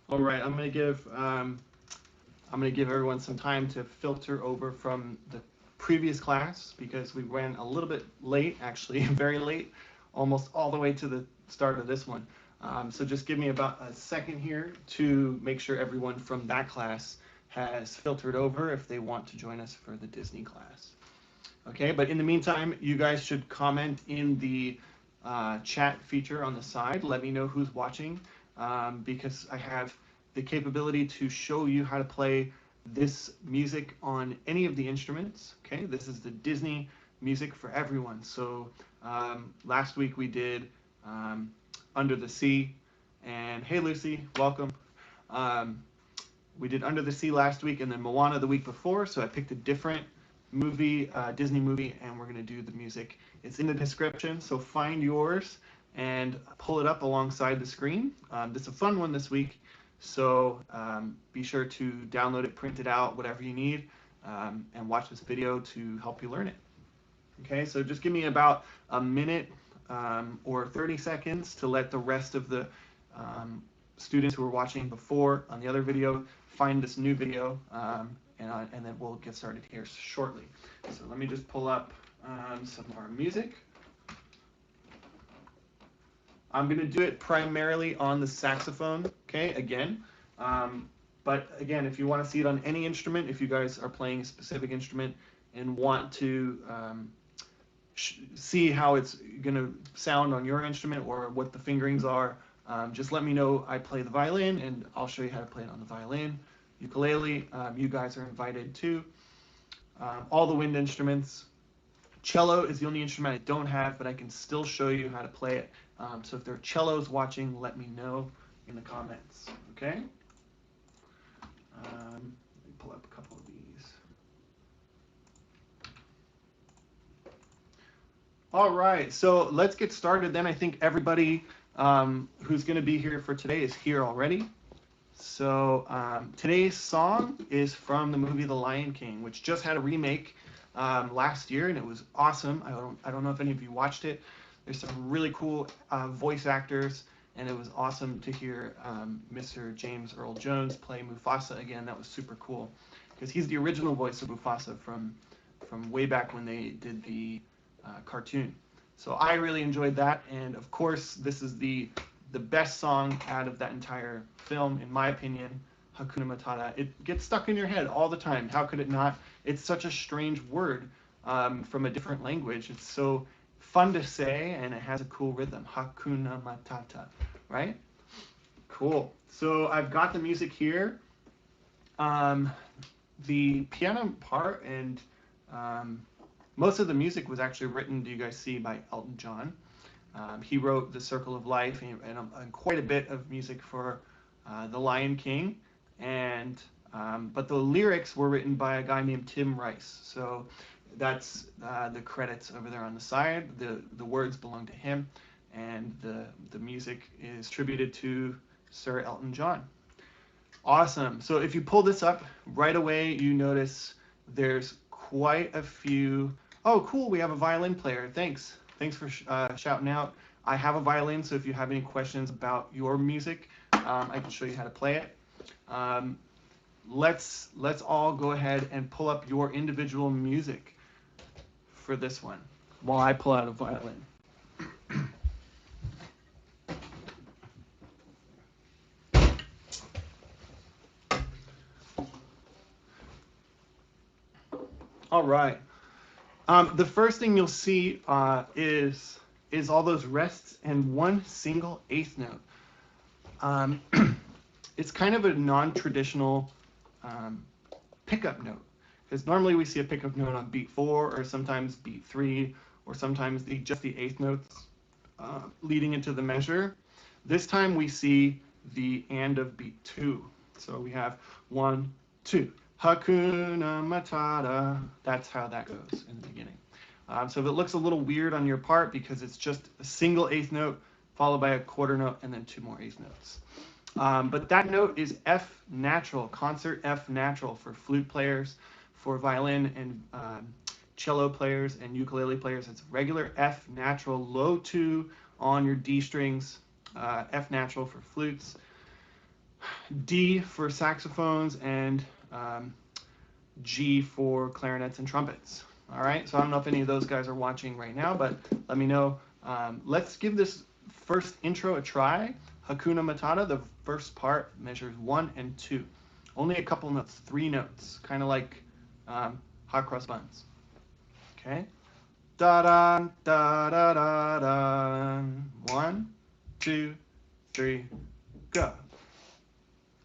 All right, I'm gonna give everyone some time to filter over from the previous class because we ran a little bit late, actually, very late, almost all the way to the start of this one. So just give me about a second here to make sure everyone from that class has filtered over if they want to join us for the Disney class. Okay, but in the meantime, you guys should comment in the chat feature on the side. Let me know who's watching because I have the capability to show you how to play this music on any of the instruments. Okay, this is the Disney music for everyone. So last week we did Under the Sea, and hey Lucy, welcome. Um, we did Under the Sea last week, and then Moana the week before. So I picked a different movie, Disney movie, and we're gonna do the music. It's in the description, so find yours and pull it up alongside the screen. This is a fun one this week, so be sure to download it, print it out, whatever you need, and watch this video to help you learn it. Okay, so just give me about a minute or 30 seconds to let the rest of the students who were watching before on the other video find this new video, and then we'll get started here shortly. So let me just pull up some more music. I'm going to do it primarily on the saxophone, okay, again. But again, if you want to see it on any instrument, if you guys are playing a specific instrument and want to see how it's going to sound on your instrument or what the fingerings are, just let me know. I play the violin, and I'll show you how to play it on the violin. Ukulele, you guys are invited too. All the wind instruments. Cello is the only instrument I don't have, but I can still show you how to play it. So if there are cellos watching, let me know in the comments, okay? Let me pull up a couple of these. All right, so let's get started then. I think everybody who's going to be here for today is here already. So today's song is from the movie The Lion King, which just had a remake last year, and it was awesome. I don't know if any of you watched it. There's some really cool voice actors, and it was awesome to hear Mr. James Earl Jones play Mufasa again. That was super cool because he's the original voice of Mufasa from way back when they did the cartoon. So I really enjoyed that, and of course this is the best song out of that entire film, in my opinion, Hakuna Matata. It gets stuck in your head all the time. How could it not? It's such a strange word from a different language. It's so fun to say, and it has a cool rhythm. Hakuna Matata, right? Cool. So I've got the music here. The piano part and most of the music was actually written, do you guys see, by Elton John. He wrote The Circle of Life and quite a bit of music for The Lion King, but the lyrics were written by a guy named Tim Rice. So that's the credits over there on the side. The words belong to him, and the music is tributed to Sir Elton John. Awesome. So if you pull this up right away, you notice there's quite a few. Oh, cool. We have a violin player. Thanks. Thanks for shouting out. I have a violin, so if you have any questions about your music, I can show you how to play it. Let's all go ahead and pull up your individual music for this one while I pull out a violin. All right. The first thing you'll see is all those rests and one single eighth note. It's kind of a non-traditional pickup note, because normally we see a pickup note on beat 4 or sometimes beat 3 or sometimes just the eighth notes leading into the measure. This time we see the and of beat 2. So we have 1, 2. Hakuna Matata. That's how that goes in the beginning. So if it looks a little weird on your part because it's just a single eighth note followed by a quarter note and then 2 more eighth notes. But that note is F natural, concert F natural for flute players, for violin and cello players and ukulele players. It's regular F natural, low 2 on your D strings, F natural for flutes. D for saxophones, and G for clarinets and trumpets. All right, so I don't know if any of those guys are watching right now, but let me know. Let's give this first intro a try. Hakuna Matata, the first part measures 1 and 2. Only a couple notes, 3 notes, kind of like hot cross buns. Okay. Da da da da da da. 1, 2, 3, go.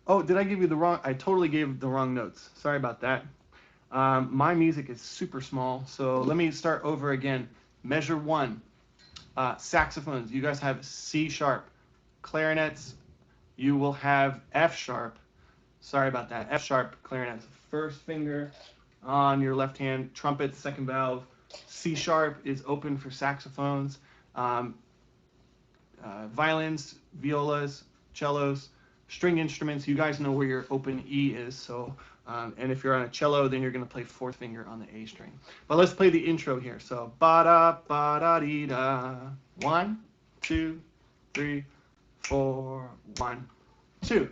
Oh, did I give you the wrong? I totally gave the wrong notes. Sorry about that. My music is super small, so let me start over again. Measure 1. Saxophones, you guys have C sharp. Clarinets, you will have F sharp. Sorry about that. F sharp clarinets. First finger on your left hand. Trumpets, second valve. C sharp is open for saxophones. Violins, violas, cellos, string instruments. You guys know where your open E is. So, and if you're on a cello, then you're going to play fourth finger on the A string. But let's play the intro here. So, ba da dee da. 1, 2, 3, 4. 1, 2.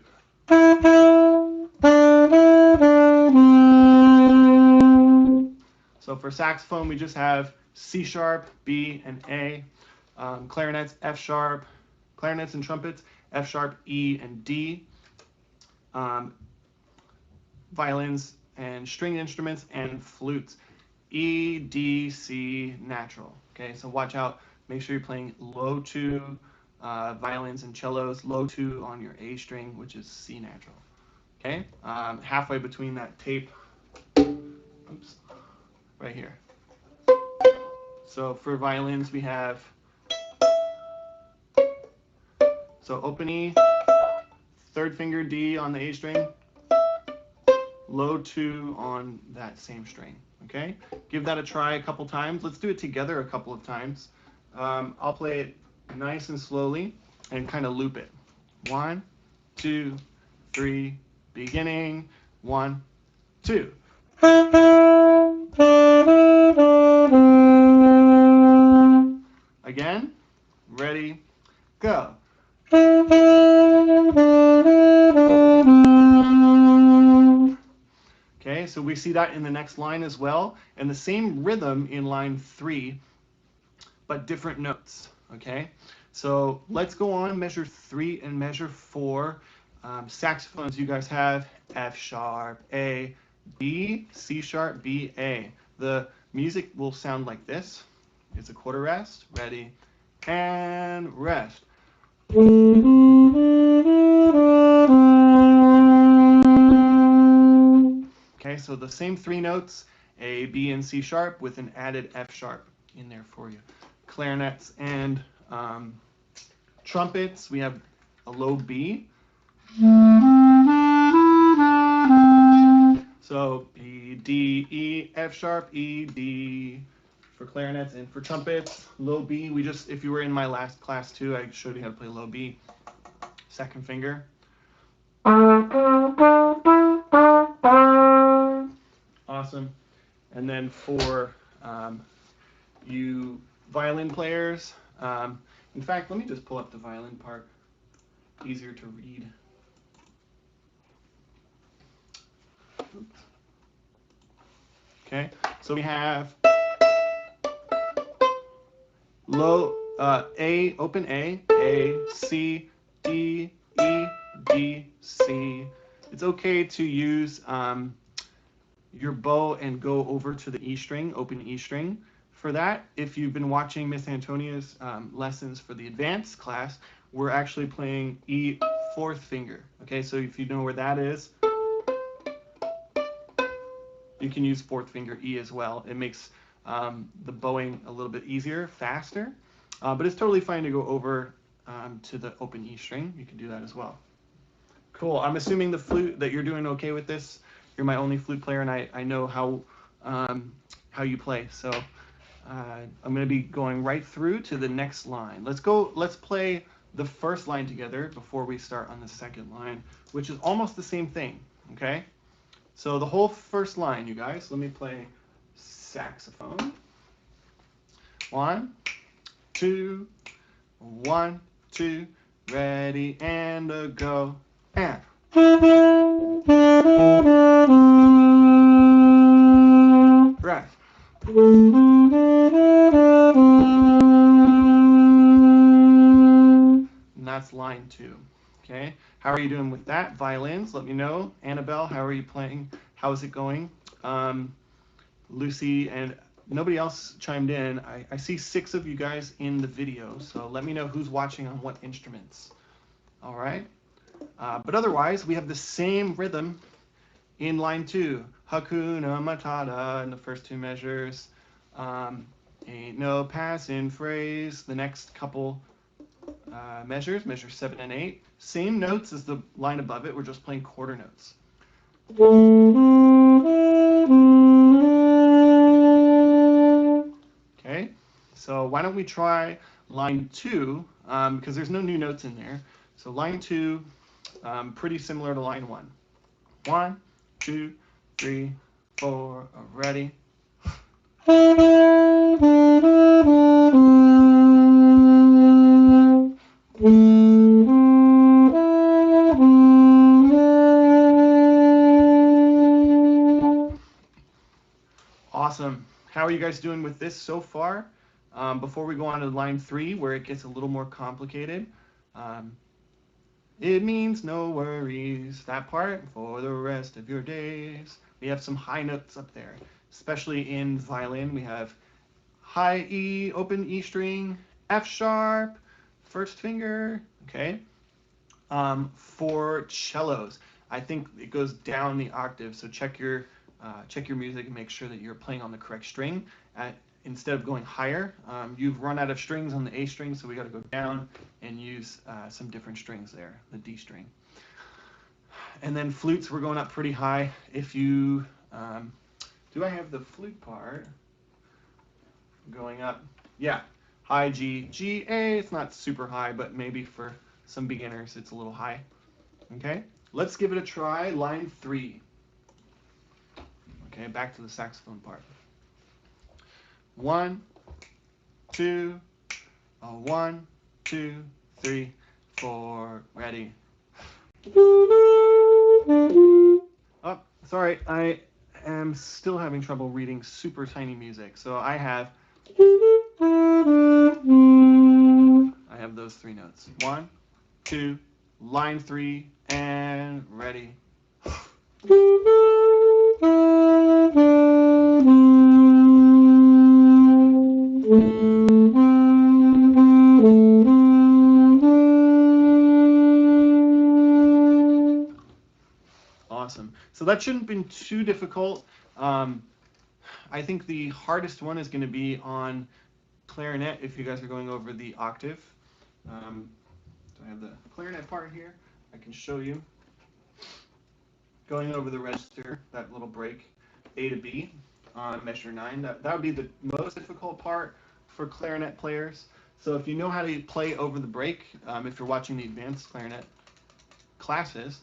So for saxophone, we just have C sharp, B, and A. Clarinets, F sharp. Clarinets and trumpets, F sharp, E, and D. Violins and string instruments and flutes, E, D, C, natural. Okay, so watch out. Make sure you're playing low 2, violins and cellos, low 2 on your A string, which is C natural. Okay, halfway between that tape. Oops, right here. So for violins, we have, so open E, third finger D on the A string, low 2 on that same string. Okay, give that a try a couple times. Let's do it together a couple of times. I'll play it nice and slowly and kind of loop it. 1, 2, 3, beginning. 1, 2. Again, ready, go. Okay, so we see that in the next line as well, and the same rhythm in line 3, but different notes. Okay, so let's go on, measure 3 and measure 4. Saxophones, you guys have F sharp, A, B, C sharp, B, A. The music will sound like this. It's a quarter rest. Ready, and rest. Okay, so the same 3 notes, A, B, and C sharp, with an added F sharp in there for you. Clarinets and trumpets, we have a low B. So B, D, E, F sharp, E, D for clarinets, and for trumpets, low B. We just, if you were in my last class too, I showed you how to play low B. Second finger. Awesome. And then for you violin players, in fact, let me just pull up the violin part. Easier to read. Oops. Okay, so we have low A, open A, C, D, E, D, C. It's okay to use your bow and go over to the E string, open E string. For that, if you've been watching Miss Antonia's lessons for the advanced class, we're actually playing E fourth finger. Okay, so if you know where that is, you can use fourth finger E as well. It makes the bowing a little bit easier, faster, but it's totally fine to go over to the open E string. You can do that as well. Cool. I'm assuming the flute that you're doing okay with this. You're my only flute player, and I know how you play. So I'm going to be going right through to the next line. Let's play the first line together before we start on the second line, which is almost the same thing. Okay. So the whole first line, you guys. Let me play saxophone. 1, 2, 1, 2, ready and go. And Breath. And that's line 2. Okay, how are you doing with that? Violins, let me know. Annabelle, how are you playing? How is it going? Lucy and nobody else chimed in. I see 6 of you guys in the video, so let me know who's watching on what instruments. All right, but otherwise, we have the same rhythm in line 2. Hakuna Matata in the first 2 measures. Ain't no passing phrase. The next couple measures, measure 7 and 8. Same notes as the line above it. We're just playing quarter notes. Okay, so why don't we try line 2, because there's no new notes in there. So line 2, pretty similar to line 1. 1, 2, 3, 4, ready. Awesome. How are you guys doing with this so far? Before we go on to line 3, where it gets a little more complicated. It means no worries, that part, for the rest of your days. We have some high notes up there, especially in violin. We have high E, open E string, F sharp, first finger, okay? For cellos, I think it goes down the octave, so check your music and make sure that you're playing on the correct string. Instead of going higher, you've run out of strings on the A string, so we got to go down and use some different strings there, the D string. And then flutes, we're going up pretty high. If you, do I have the flute part? Going up, yeah, high G, G, A, it's not super high, but maybe for some beginners, it's a little high. Okay, let's give it a try, line 3. Okay, back to the saxophone part. 1, 2, 1, 2, 3, 4, ready. Oh, sorry, I am still having trouble reading super tiny music, so I have those 3 notes. 1, 2, line 3, and ready. Awesome. So that shouldn't have been too difficult. I think the hardest one is going to be on clarinet if you guys are going over the octave. So I have the clarinet part here. I can show you. Going over the register, that little break, A to B on measure 9. That would be the most difficult part for clarinet players. So if you know how to play over the break, if you're watching the advanced clarinet classes,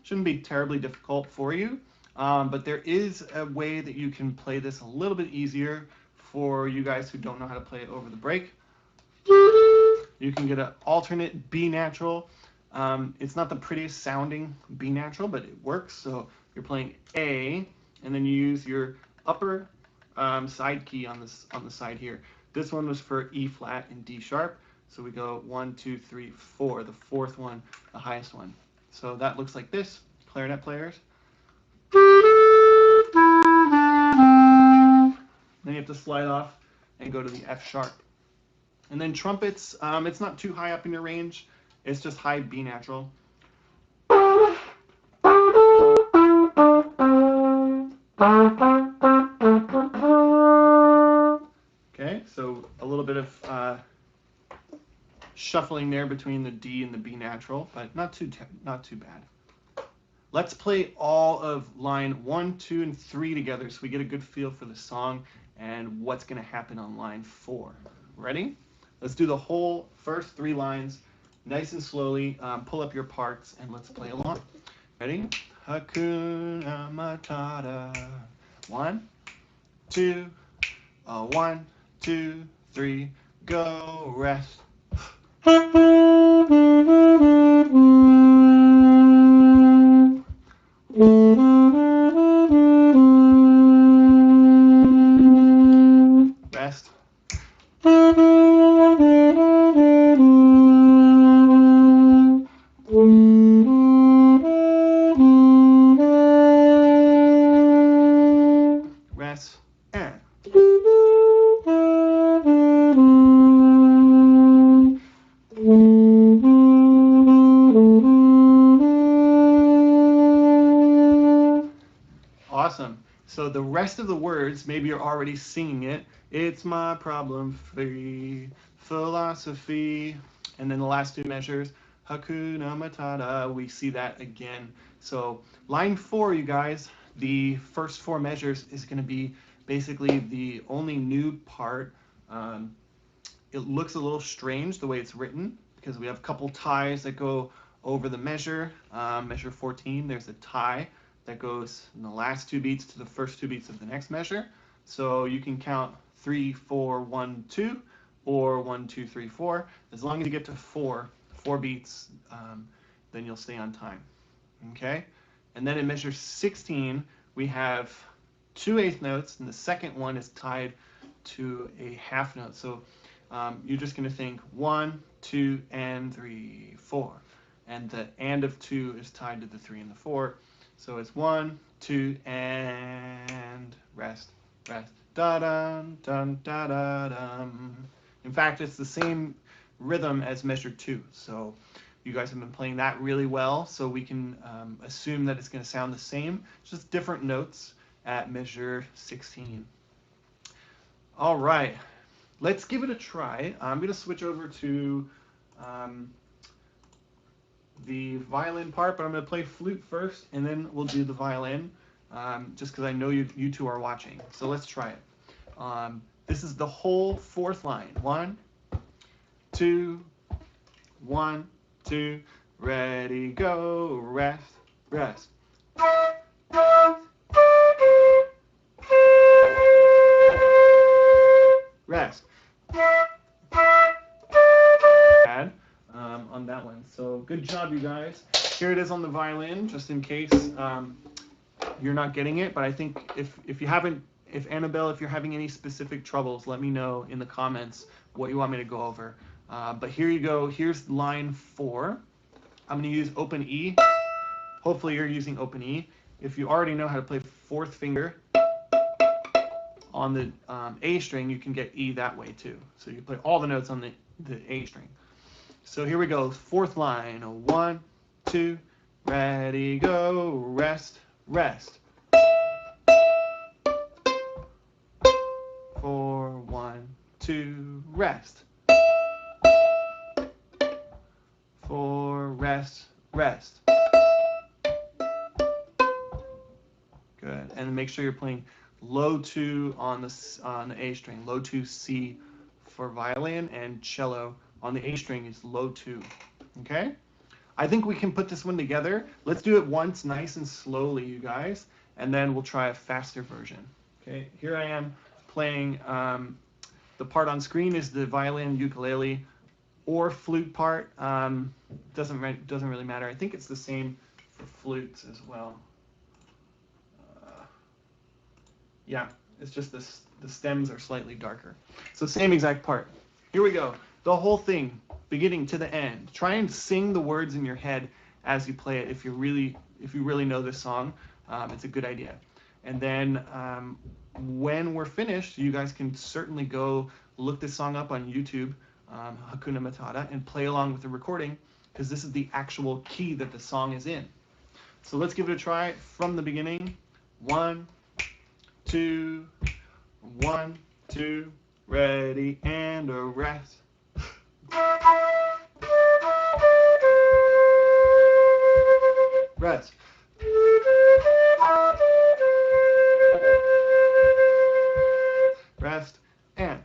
shouldn't be terribly difficult for you, but there is a way that you can play this a little bit easier for you guys who don't know how to play it over the break. You can get an alternate B natural. It's not the prettiest sounding B natural, but it works. So you're playing A, and then you use your upper side key on the side here. This one was for E flat and D sharp. So we go 1, 2, 3, 4. The 4th one, the highest one. So that looks like this, clarinet players. Then you have to slide off and go to the F sharp. And then trumpets, it's not too high up in your range. It's just high B natural. Okay, so a little bit of shuffling there between the D and the B natural, but not too bad. Let's play all of line 1, 2, and 3 together so we get a good feel for the song and what's going to happen on line 4. Ready? Let's do the whole first 3 lines nice and slowly. Pull up your parts and let's play along. Ready? Hakuna Matata. 1, 2, 1, 2, 3, go, rest. and. Awesome. So the rest of the words, maybe you're already singing it. It's my problem-free philosophy. And then the last two measures, Hakuna Matata, we see that again. So line 4, you guys, the first 4 measures is going to be basically the only new part. It looks a little strange the way it's written because we have a couple ties that go over the measure. Measure 14, there's a tie that goes in the last 2 beats to the first 2 beats of the next measure. So you can count 3, 4, 1, 2, or 1, 2, 3, 4. As long as you get to 4 beats, then you'll stay on time. Okay? And then in measure 16, we have 2 eighth notes, and the second one is tied to a half note. So you're just going to think 1, 2, and 3, 4. And the and of 2 is tied to the 3 and the 4. So it's 1, 2, and rest, rest. Da-dum, dum, da-da-dum. In fact, it's the same rhythm as measure 2. So you guys have been playing that really well. So we can assume that it's going to sound the same, just different notes at measure 16. All right, let's give it a try. I'm going to switch over to the violin part, but I'm going to play flute first, and then we'll do the violin, just because I know you two are watching. So let's try it. This is the whole 4th line. 1, 2, 1, 2, ready, go, rest, rest. Rest. On that one. So good job, you guys. Here it is on the violin, just in case you're not getting it. But I think if you haven't, if Annabelle, if you're having any specific troubles, let me know in the comments what you want me to go over. But here you go. Here's line 4. I'm going to use open E. Hopefully you're using open E. If you already know how to play 4th finger on the A string, you can get E that way too. So you play all the notes on the A string. So here we go, 4th line. 1, 2, ready, go, rest, rest. 4, 1, 2, rest. 4, rest, rest. Good, and make sure you're playing low 2 on the A string, low 2 C for violin, and cello on the A string is low 2. Okay? I think we can put this one together. Let's do it once nice and slowly, you guys, and then we'll try a faster version. Okay, here I am playing, the part on screen is the violin, ukulele, or flute part. Doesn't really matter. I think it's the same for flutes as well. Yeah, it's just the stems are slightly darker. So same exact part. Here we go. The whole thing, beginning to the end. Try and sing the words in your head as you play it. If you really know this song, it's a good idea. And then when we're finished, you guys can certainly go look this song up on YouTube, Hakuna Matata, and play along with the recording, because this is the actual key that the song is in. So let's give it a try from the beginning. 1, 2, 1, 2, ready, and a rest. Rest. Rest and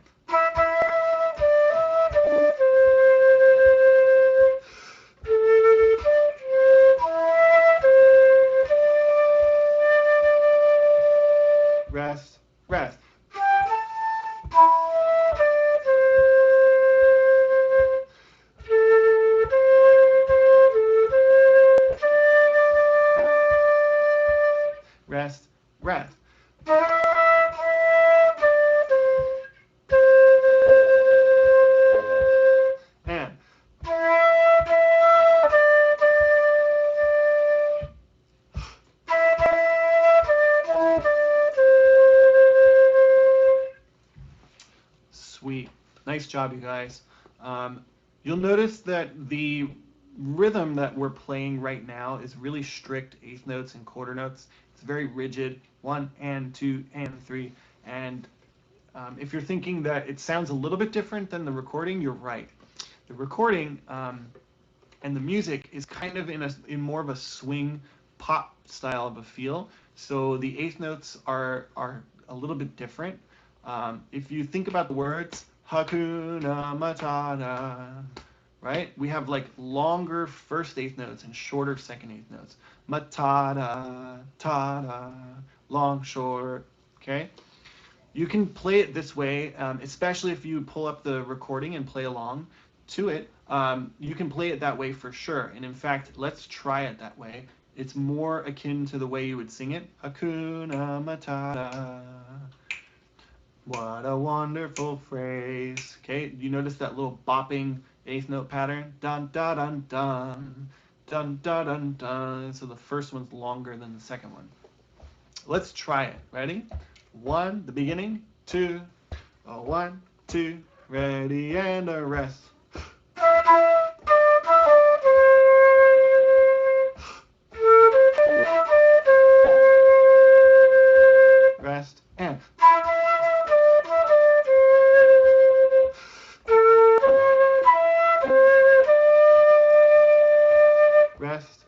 rest, rest. Sweet. Nice job, you guys. You'll notice that the rhythm that we're playing right now is really strict eighth notes and quarter notes. It's very rigid, 1 and 2 and 3. And if you're thinking that it sounds a little bit different than the recording, you're right. The recording and the music is kind of in more of a swing pop style of a feel. So the eighth notes are a little bit different. If you think about the words, Hakuna Matata, right? We have like longer first eighth notes and shorter second eighth notes. Matata, tada, long, short, okay? You can play it this way, especially if you pull up the recording and play along to it. You can play it that way for sure. And in fact, let's try it that way. It's more akin to the way you would sing it. Hakuna Matata. What a wonderful phrase. Okay, you notice that little bopping eighth note pattern? Dun dun dun dun. Dun dun dun dun. So the first one's longer than the second one. Let's try it. Ready? 1, the beginning. 2, 1, 2, ready and a rest. Rest and rest.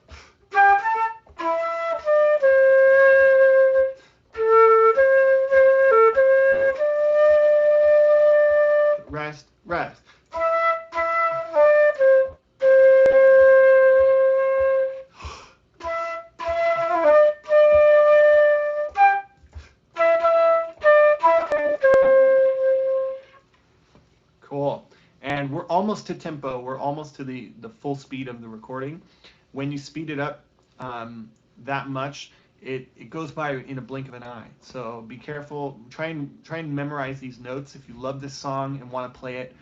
Rest, rest. Cool. And we're almost to tempo. We're almost to the full speed of the recording. When you speed it up that much, it goes by in a blink of an eye. So be careful. Try and memorize these notes. If you love this song and want to play it,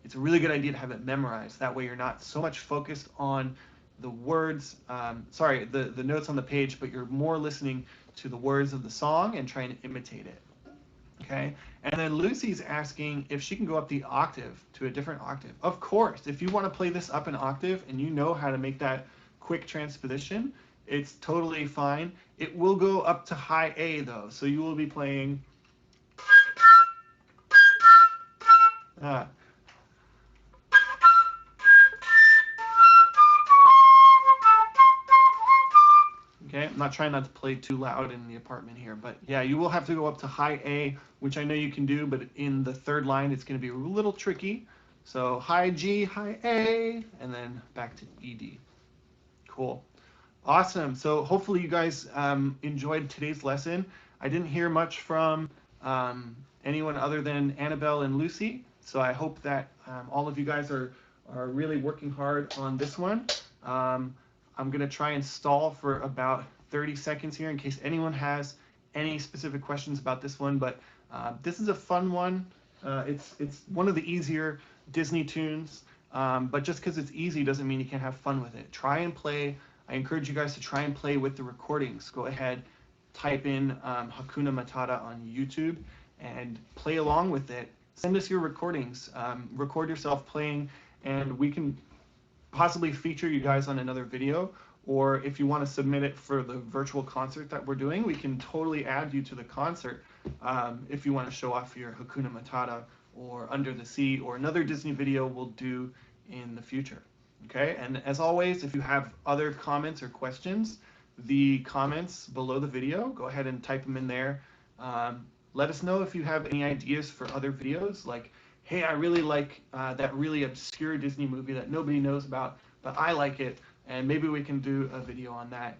it's a really good idea to have it memorized. That way you're not so much focused on the words, the notes on the page, but you're more listening to the words of the song and trying to imitate it. Okay, and then Lucy's asking if she can go up the octave to a different octave. Of course, if you want to play this up an octave and you know how to make that quick transposition, it's totally fine. It will go up to high A though, so you will be playing. Okay, I'm not trying not to play too loud in the apartment here, but yeah, you will have to go up to high A, which I know you can do, but in the third line, it's going to be a little tricky. So high G, high A, and then back to ED. Cool. Awesome. So hopefully you guys enjoyed today's lesson. I didn't hear much from anyone other than Annabelle and Lucy, so I hope that all of you guys are really working hard on this one. I'm going to try and stall for about 30 seconds here in case anyone has any specific questions about this one, but this is a fun one. It's one of the easier Disney tunes, but just because it's easy doesn't mean you can't have fun with it. Try and play. I encourage you guys to try and play with the recordings. Go ahead, type in Hakuna Matata on YouTube and play along with it. Send us your recordings. Record yourself playing, and we can possibly feature you guys on another video, or if you want to submit it for the virtual concert that we're doing, we can totally add you to the concert if you want to show off your Hakuna Matata or Under the Sea or another Disney video we'll do in the future. Okay, and as always, if you have other comments or questions, the comments below the video, go ahead and type them in there. Let us know if you have any ideas for other videos, like, hey, I really like that really obscure Disney movie that nobody knows about, but I like it, and maybe we can do a video on that.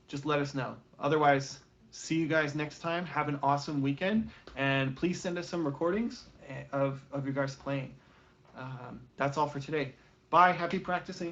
Just let us know. Otherwise, see you guys next time. Have an awesome weekend, and please send us some recordings of you guys playing. That's all for today. Bye. Happy practicing.